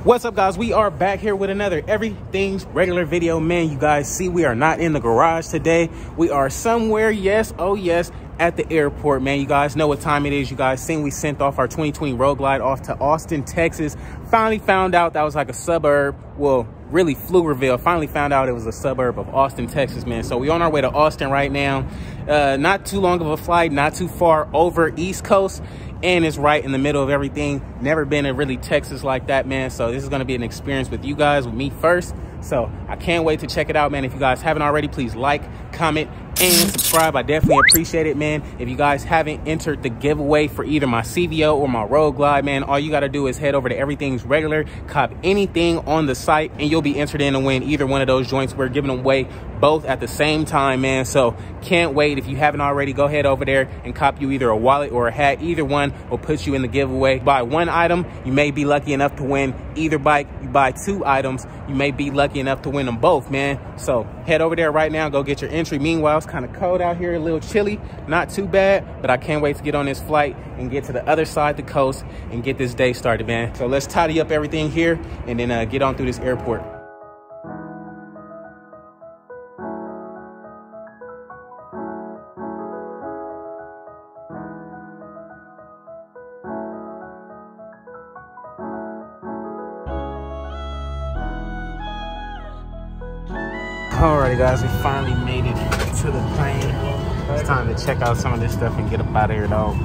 What's up, guys? We are back here with another everything's regular video. Man, you guys see we are not in the garage today. We are somewhere, yes, oh yes, at the airport. Man, you guys know what time it is. You guys seen we sent off our 2020 Road Glide off to Austin, Texas. Finally found out that was like a suburb, well, really Pflugerville. Finally found out it was a suburb of Austin, Texas, man. So we're on our way to Austin right now. Not too long of a flight, not too far over East Coast, and it's right in the middle of everything. Never been in really Texas like that, man. So this is going to be an experience with you guys, with me first. So I can't wait to check it out, man. If you guys haven't already, please like, comment, and subscribe. I definitely appreciate it, man. If you guys haven't entered the giveaway for either my CVO or my Road Glide, man, all you got to do is head over to Everything's Regular, cop anything on the site, and you'll be entered in to win either one of those joints. We're giving them away both at the same time, man. So can't wait. If you haven't already, go ahead over there and cop you either a wallet or a hat. Either one will put you in the giveaway. Buy one item, you may be lucky enough to win either bike. You buy two items, you may be lucky enough to win them both, man. So head over there right now, go get your entry. Meanwhile, it's kind of cold out here, a little chilly, not too bad, but I can't wait to get on this flight and get to the other side of the coast and get this day started, man. So let's tidy up everything here and then get on through this airport. Alrighty, guys, we finally made it to the plane. It's time to check out some of this stuff and get up out of here, dog.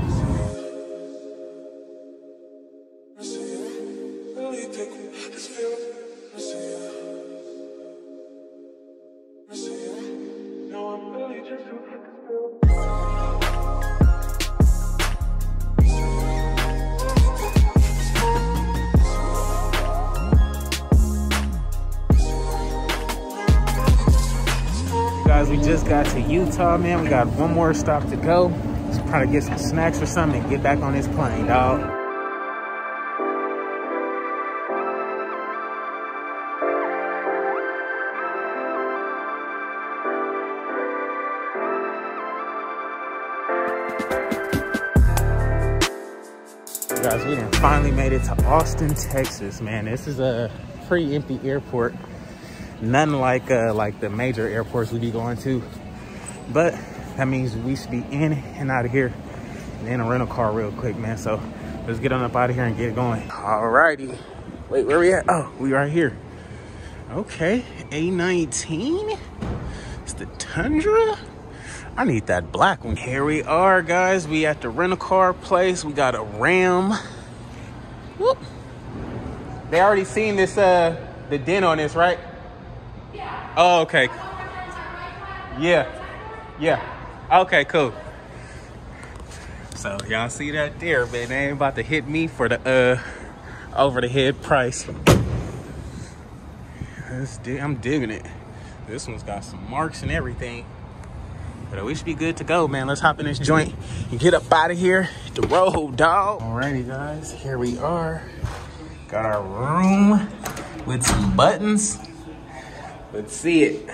Guys, we just got to Utah, man. We got one more stop to go. Let's probably get some snacks or something and get back on this plane, dog. Guys, we done finally made it to Austin, Texas, man. This is a pretty empty airport. Nothing like the major airports we be going to, but that means we should be in and out of here and in a rental car real quick, man. So let's get on up out of here and get going. Alrighty, wait, where we at? Oh, we right here. Okay, A19. It's the Tundra. I need that black one. Here we are, guys. We at the rental car place. We got a Ram. Whoop. They already seen this the dent on this, right? Oh, okay. Yeah. Okay, cool. So y'all see that there, man. They ain't about to hit me for the over the head price. I'm digging it. This one's got some marks and everything. But we should be good to go, man. Let's hop in this joint and get up out of here. Hit the road, dog. Alrighty, guys. Here we are. Got our room with some buttons. Let's see it.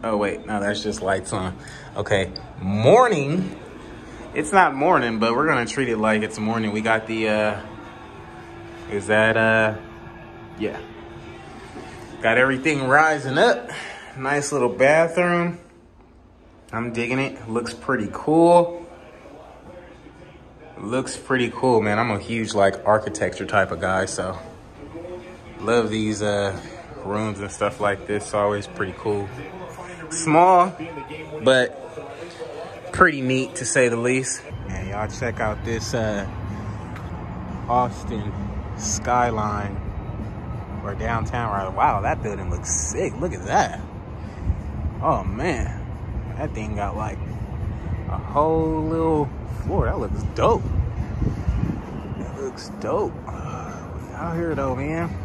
Oh, wait. No, that's just lights on. Okay. Morning. It's not morning, but we're going to treat it like it's morning. We got the, yeah. Got everything rising up. Nice little bathroom. I'm digging it. Looks pretty cool. Looks pretty cool, man. I'm a huge, like, architecture type of guy, so love these, rooms and stuff like this. Always pretty cool. Small, but pretty neat to say the least. Man, y'all check out this Austin skyline or downtown. Right? Wow, that building looks sick. Look at that. Oh man, that thing got like a whole little floor. That looks dope. That looks dope. Out here though, man.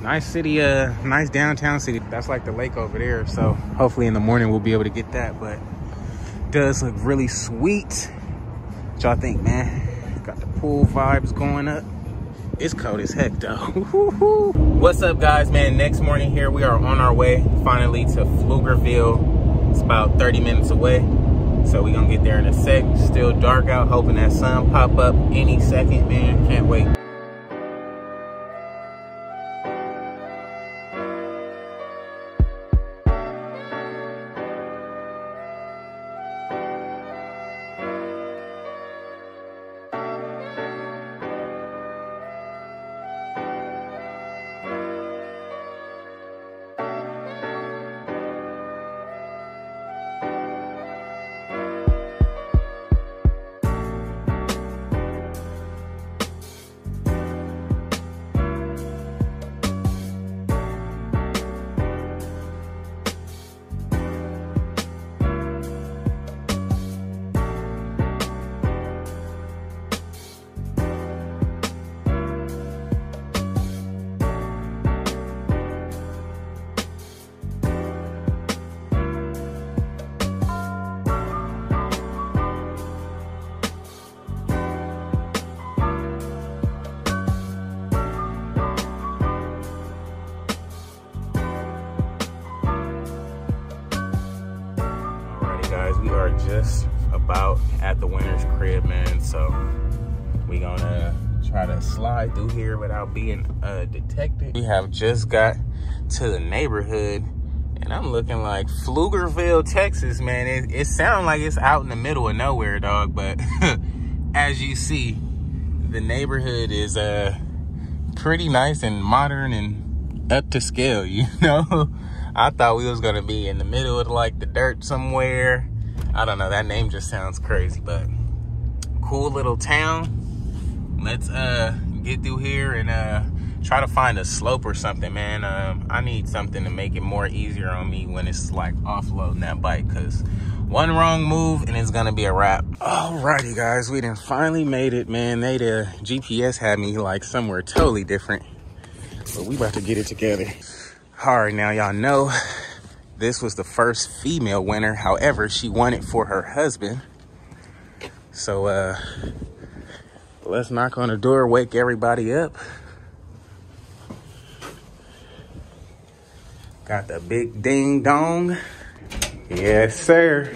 Nice city, nice downtown city. That's like the lake over there. So hopefully in the morning we'll be able to get that, but it does look really sweet. What y'all think, man? Got the pool vibes going up. It's cold as heck though. What's up, guys, man? Next morning here, we are on our way finally to Pflugerville. It's about 30 minutes away. So we're gonna get there in a sec. Still dark out, hoping that sun pop up any second, man. Can't wait. at the winner's crib, man. So we gonna try to slide through here without being detected. We have just got to the neighborhood, and I'm looking like Pflugerville, Texas, man. It sounds like it's out in the middle of nowhere, dog, but as you see, the neighborhood is pretty nice and modern and up to scale, you know. I thought we was gonna be in the middle of like the dirt somewhere. I don't know, that name just sounds crazy, but cool little town. Let's get through here and try to find a slope or something, man. I need something to make it more easier on me when it's like offloading that bike, because one wrong move and it's gonna be a wrap. Alrighty guys, we done finally made it, man. The GPS had me like somewhere totally different, but we about to get it together. All right, now y'all know this was the first female winner. However, she won it for her husband. So let's knock on the door, wake everybody up. Got the big ding dong. Yes, sir.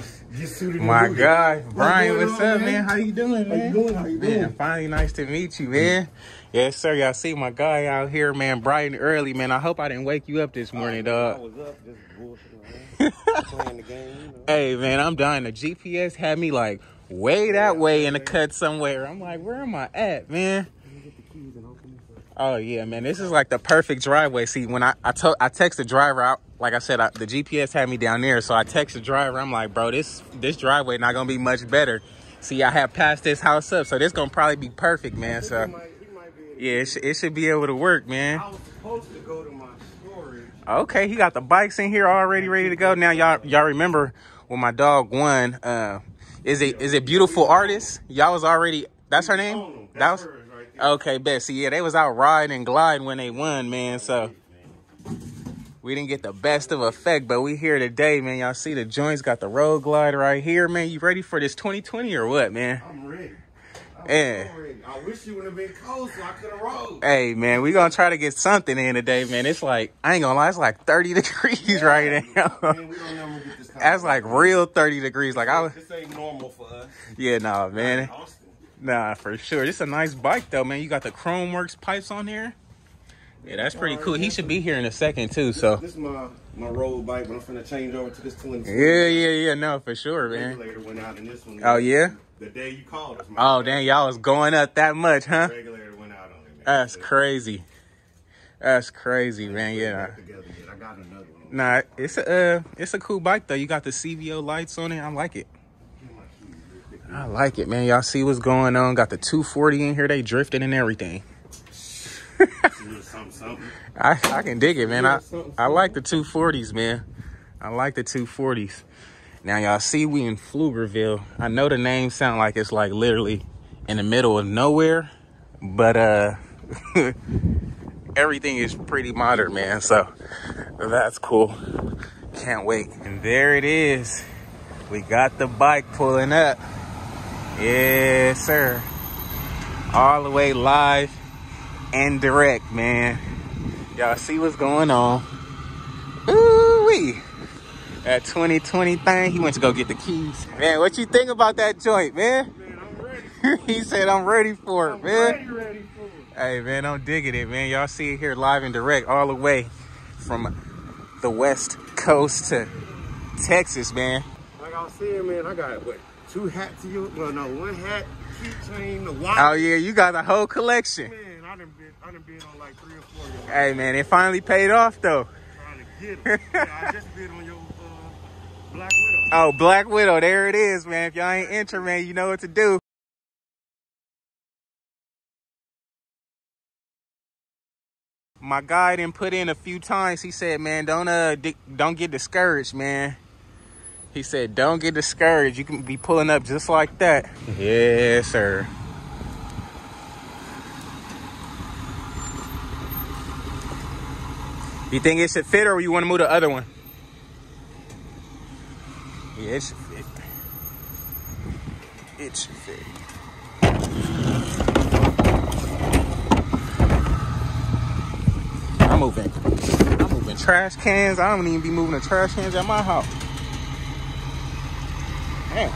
My guy, Brian, what's up, man? How you doing, man? How you doing? Man, finally nice to meet you, man. Yes, sir. Y'all see my guy out here, man, bright and early, man. I hope I didn't wake you up this morning, dog. I was up just bullshitting, playing the game, you know? Hey, man, I'm dying. The GPS had me like way that way in the cut somewhere. I'm like, where am I at, man? Oh yeah, man, this is like the perfect driveway. See, when I text the driver out, like I said, the GPS had me down there, so I text the driver. I'm like, bro, this driveway not gonna be much better. See, I have passed this house up, so this gonna probably be perfect, man. So yeah, it should be able to work, man. I was supposed to go to my storage. Okay, he got the bikes in here already ready to go. Now y'all remember when my dog won? Is it Beautiful Artist? Y'all was already. That's her name. That was. Okay, bet. See, yeah, they was out riding and gliding when they won, man. So we didn't get the best of effect, but we here today, man. Y'all see the joints got the road glide right here, man. You ready for this 2020 or what, man? I'm ready. Yeah. So ready. I wish you would have been cold so I could have rode. Hey, man, we gonna try to get something in today, man. It's like, I ain't gonna lie, it's like 30 degrees right now. Man, we don't never get this time. That's like real 30 degrees. Like This ain't normal for us. Yeah, nah, man. Nah, for sure. This is a nice bike, though, man. You got the Chrome Works pipes on here. Yeah, that's pretty cool. He should be here in a second, too, so. This is my road bike, but I'm finna change over to this 20. Yeah. No, for sure, man. Regulator went out in this one. Oh, yeah? The day you called us. Oh, dang, y'all was going up that much, huh? The regulator went out on it, man. That's crazy. That's crazy, man. Yeah. I got another one. Nah, it's a cool bike, though. You got the CVO lights on it. I like it. I like it, man. Y'all see what's going on. Got the 240 in here. They drifting and everything. I can dig it, man. I like the 240s, man. I like the 240s. Now, y'all see we in Pflugerville. I know the name sound like it's like literally in the middle of nowhere, but everything is pretty modern, man. So that's cool. Can't wait. And there it is. We got the bike pulling up. Yes, sir. All the way live and direct, man. Y'all see what's going on. Ooh-wee. That 2020 thing, he went to go get the keys. Man, what you think about that joint, man? Man, I'm ready. He said, I'm ready for it, man. Ready for it. Hey, man, I'm digging it, man. Y'all see it here live and direct all the way from the West Coast to Texas, man. Like I was saying, man, I got, what, 2 hats? Well, no, 1 hat, keychain, the watch. Oh, yeah, you got the whole collection. Man, I done been on like 3 or 4 of them. Hey, man, it finally paid off, though. Trying to get them. Yeah, I just bid on your Black Widow. Oh, Black Widow, there it is, man. If y'all ain't enter, man, you know what to do. My guy didn't put in a few times. He said, man, don't get discouraged, man. He said, don't get discouraged. You can be pulling up just like that. Yes, sir. You think it should fit, or you want to move the other one? Yeah, it should fit. It should fit. I'm moving trash cans. I don't even be moving the trash cans at my house. Damn.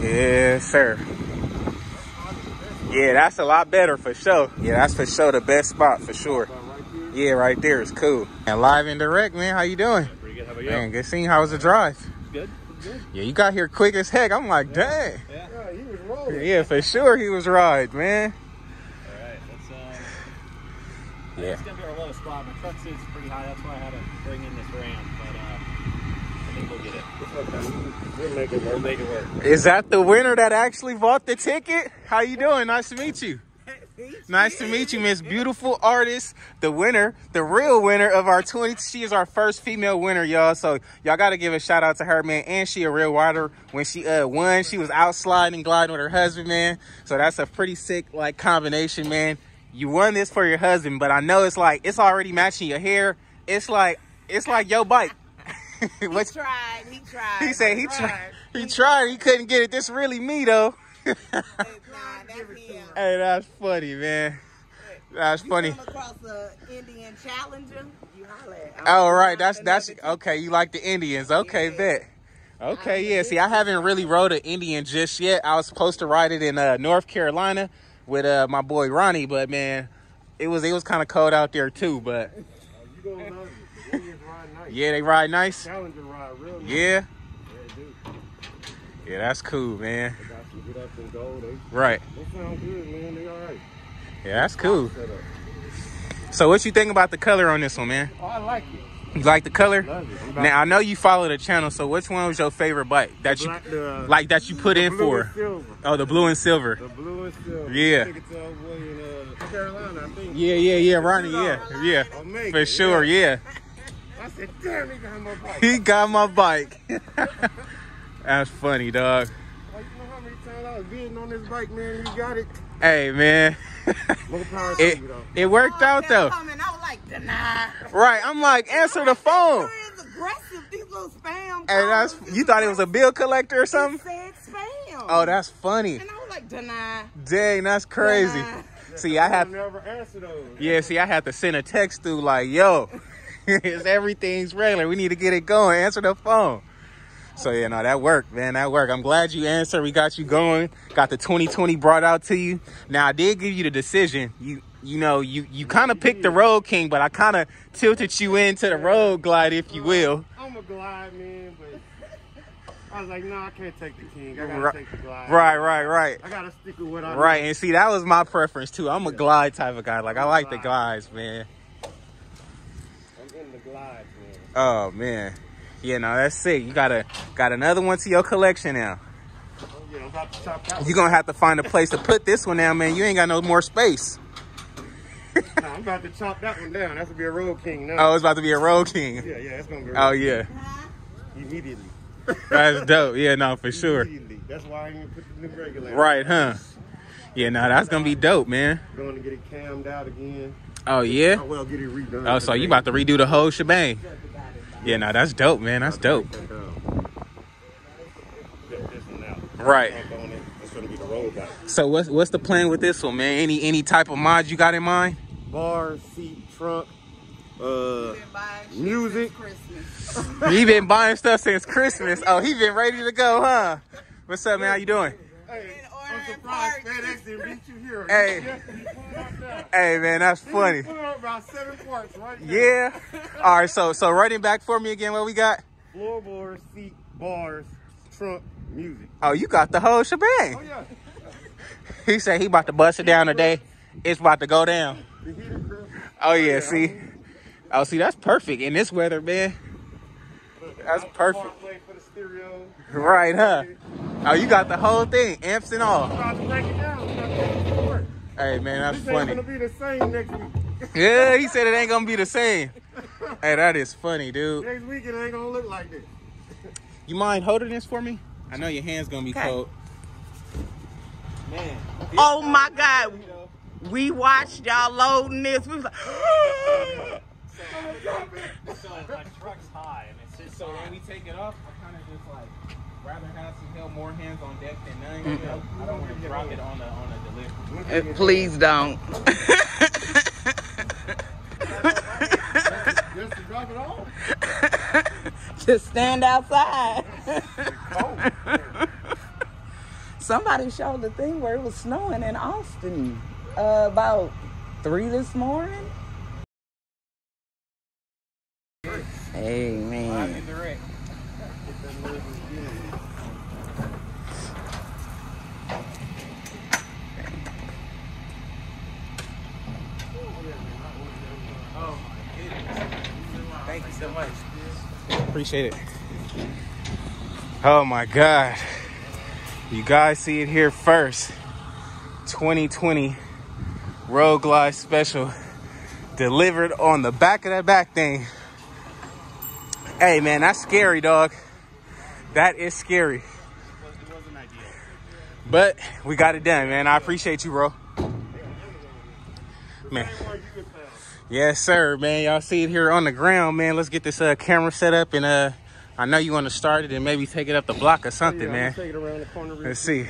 Yes, sir. Yeah, that's a lot better for sure. Yeah, that's for sure the best spot for sure. Yeah, right there is cool. And live and direct, man. How you doing? Pretty good. How about you? Man, good seeing you. How was the drive? Good. Good. Yeah, you got here quick as heck. I'm like, dang. Yeah, he was rolling. Yeah, for sure he was right, man. All right, that's Yeah. It's gonna be our lowest spot. My truck sits pretty high. That's why I had to bring in this ramp. But I think we'll get it. We'll make it work. We'll make it work. Is that the winner that actually bought the ticket? How you doing? Nice to meet you. Nice to meet you, Miss Beautiful Artist. The winner, the real winner of our 20. She is our first female winner, y'all. So y'all got to give a shout out to her, man. And she a real rider. When she won, she was out sliding, gliding with her husband, man. So that's a pretty sick like combination, man. You won this for your husband, but I know it's like it's already matching your hair. It's like your bike. He tried. He said he tried. He tried. He couldn't get it. This really me though. Hey, that's funny, man. That's funny. You come across the Indian Challenger, you holler at. Oh, right. That's okay. You like the Indians. Okay, bet. Okay, yeah. See, I haven't really rode an Indian just yet. I was supposed to ride it in North Carolina with my boy Ronnie, but man, it was kind of cold out there too. But You gonna love it. The Indians ride nice. yeah, they ride nice. Challenger ride real nice. Yeah. Yeah, they do. Yeah, that's cool, man. They got some get up and go. Right. They sound good, man. They all right. Yeah, that's cool. Set up. So what you think about the color on this one, man? Oh, I like it. You like the color? Love it. Now, I know you follow the channel, so which one was your favorite bike that you like that you put in for? Oh, the blue and silver. The blue and silver. Yeah. I took it to our boy in Carolina, I think. Yeah, Ronnie, yeah. Omega, For sure, yeah. I said, damn, he got my bike. He got my bike. That's funny, dog. Like, you know how many times I was bidding on this bike, man? You got it. Hey, man. More power to you, though. It worked out, though. I was like, deny. Right, I'm like, answer the phone. It's aggressive. These little spam. Hey, that's you thought it was a bill collector or something? It said spam. Oh, that's funny. And I was like, deny. Dang, that's crazy. Deny. See, I had never answer those. Yeah, see, I had to send a text through like, yo, everything's regular. We need to get it going. Answer the phone. So, yeah, no, that worked, man. That worked. I'm glad you answered. We got you going. Got the 2020 brought out to you. Now, I did give you the decision. You know, you kind of picked the Road King, but I kind of tilted you into the Road Glide, if you will. I'm a Glide, man, but I was like, no, I can't take the King. I got to take the Glide. Right. I got to stick with what I Right, and see, that was my preference, too. I'm a Glide type of guy. Like, I like the Glides, man. I'm in the Glides, man. Oh, man. Yeah, no, that's sick. You got another one to your collection now. Oh, yeah, I'm about to chop that one. You're going to have to find a place to put this one down, man. You ain't got no more space. Nah, I'm about to chop that one down. That's going to be a Road King now. Oh, it's about to be a Road King. Yeah, it's going to be Oh, yeah. Immediately. That's dope. Yeah, no, for sure. Immediately. That's why I didn't put the new regulator. Right, huh? Yeah, no, that's going to be dope, man. Going to get it cammed out again. Oh, yeah? Oh, well, get it redone. Oh, so you about to redo the whole shebang. Yeah, no, that's dope, man. That's dope. Right. It's going to be the road guy. So what's the plan with this one, man? Any type of mods you got in mind? Bar, seat, trunk, music. He been buying stuff since Christmas. Oh, he been ready to go, huh? What's up, man? How you doing? Hey, I'm surprised FedEx didn't beat you here. Hey, man, that's funny. About 7 parts right now. Yeah. All right, so running back for me again, what we got? Floorboard, seat, bars, trunk, music. Oh, you got the whole shebang. Oh, yeah. He said he about to bust it down today. It's about to go down. Oh, yeah, see? Oh, see, that's perfect in this weather, man. That's perfect. Right, huh? Oh, you got the whole thing, amps and all. Hey, man, that's funny. It's going to be the same next week. Yeah, he said it ain't going to be the same. Hey, that is funny, dude. Next week it ain't going to look like this. You mind holding this for me? I know your hand's going to be cold. Man. Oh, my God. We watched y'all loading this. We was like, So my truck's high and it's just so when we take it off, I kind of just like rather have more hands on deck than none. You know? I don't want to drop it on a delivery. please don't. Just to drop it off? Just stand outside. somebody showed the thing where it was snowing in Austin about 3 this morning. Hey, man. Thank you so much. Appreciate it. Oh my God. You guys see it here first. 2020 Road Glide Special delivered on the back of that back thing. Hey man, that's scary, dog. That is scary. It wasn't ideal. But we got it done, man. I appreciate you, bro. Man. Yes, sir, man. Y'all see it here on the ground, man. Let's get this camera set up, and I know you want to start it and maybe take it up the block or something, man. Take it around the corner. Let's see.